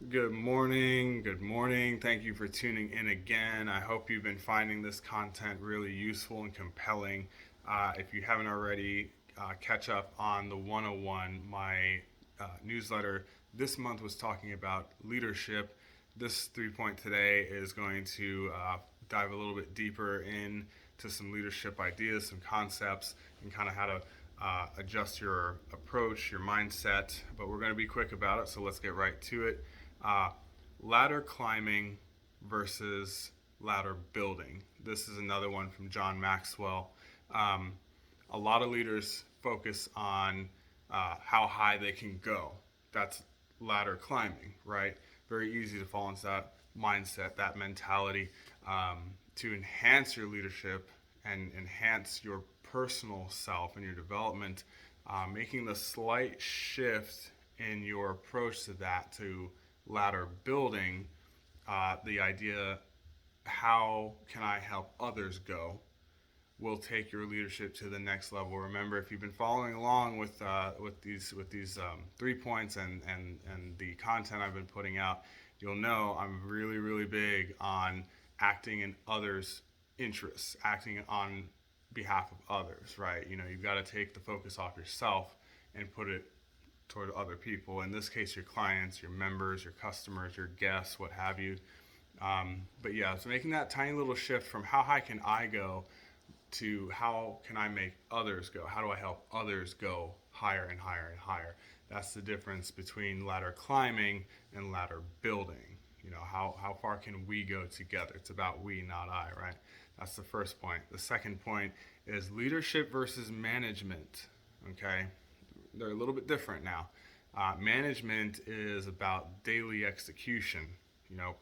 Good morning. Good morning. Thank you for tuning in again. I hope you've been finding this content really useful and compelling. If you haven't already, catch up on the 101, my newsletter. This month was talking about leadership. This 3 point today is going to dive a little bit deeper into some leadership ideas, some concepts, and kind of how to adjust your approach, your mindset. But we're going to be quick about it, so let's get right to it. Uh, Ladder climbing versus ladder building. This is another one from John Maxwell. Um, a lot of leaders focus on how high they can go. That's ladder climbing, right? Very easy to fall into that mindset, that mentality. To enhance your leadership and enhance your personal self and your development, making the slight shift in your approach to that to ladder building, the idea, how can I help others go, will take your leadership to the next level. Remember, if you've been following along with these 3 points and the content I've been putting out, you'll know I'm really big on acting in others' interests, acting on behalf of others. Right? You've got to take the focus off yourself and put it toward other people. In this case, your clients, your members, your customers, your guests, what have you. But yeah, so making that tiny little shift from how high can I go to how can I make others go? How do I help others go higher and higher and higher? That's the difference between ladder climbing and ladder building. How far can we go together? It's about we, not I, right? That's the first point. The second point is leadership versus management. Okay, they're a little bit different now. Management is about daily execution,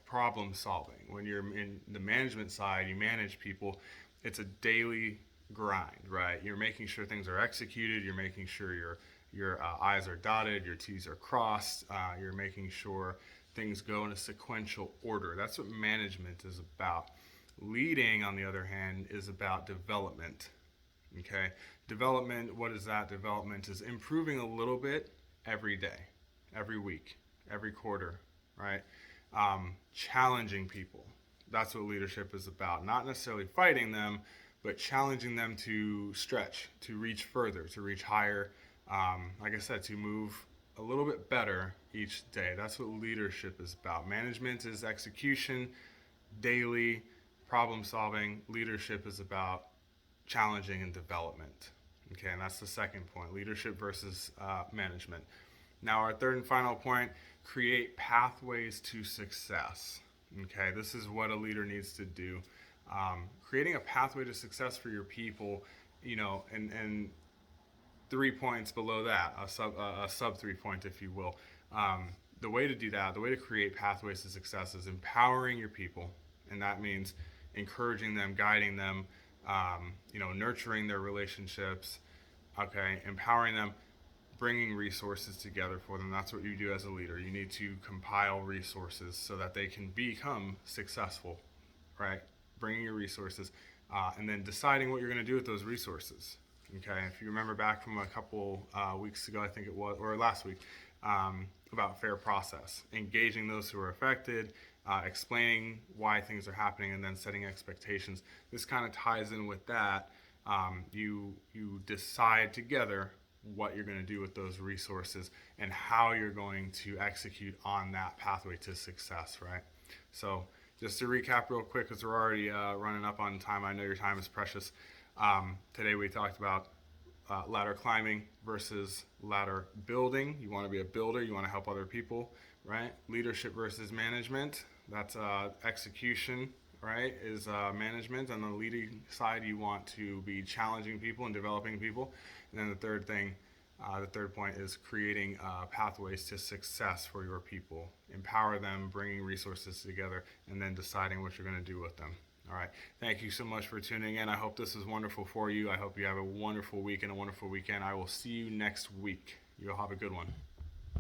problem solving. When you're in the management side, you manage people, it's a daily grind, right? You're making sure things are executed, you're making sure your I's are dotted, your T's are crossed, you're making sure things go in a sequential order. That's what management is about. Leading, on the other hand, is about development. Okay, development, what is that? Development is improving a little bit every day, every week, every quarter, right? Challenging people. That's what leadership is about. Not necessarily fighting them, but challenging them to stretch, to reach further, to reach higher. Like I said, to move a little bit better each day. That's what leadership is about. Management is execution, daily problem solving. Leadership is about challenging and development. Okay, and that's the second point, leadership versus management. Now, our third and final point, create pathways to success. Okay, this is what a leader needs to do. Creating a pathway to success for your people, and 3 points below that, a sub 3 point, if you will. The way to do that, the way to create pathways to success is empowering your people, and that means encouraging them, guiding them, nurturing their relationships, okay, empowering them, bringing resources together for them. That's what you do as a leader. You need to compile resources so that they can become successful, right? Bringing your resources, and then deciding what you're going to do with those resources. Okay, if you remember back from a couple weeks ago, I think it was, or last week, about fair process, engaging those who are affected, explaining why things are happening, and then setting expectations. This kind of ties in with that. You decide together what you're going to do with those resources and how you're going to execute on that pathway to success, right? So just to recap real quick, because we're already running up on time. I know your time is precious. Today we talked about ladder climbing versus ladder building. You want to be a builder, you want to help other people, right? Leadership versus management, that's execution, right, is management. On the leading side, you want to be challenging people and developing people. And then the third point is creating pathways to success for your people. Empower them, bringing resources together, and then deciding what you're going to do with them. All right. Thank you so much for tuning in. I hope this was wonderful for you. I hope you have a wonderful week and a wonderful weekend. I will see you next week. You'll have a good one.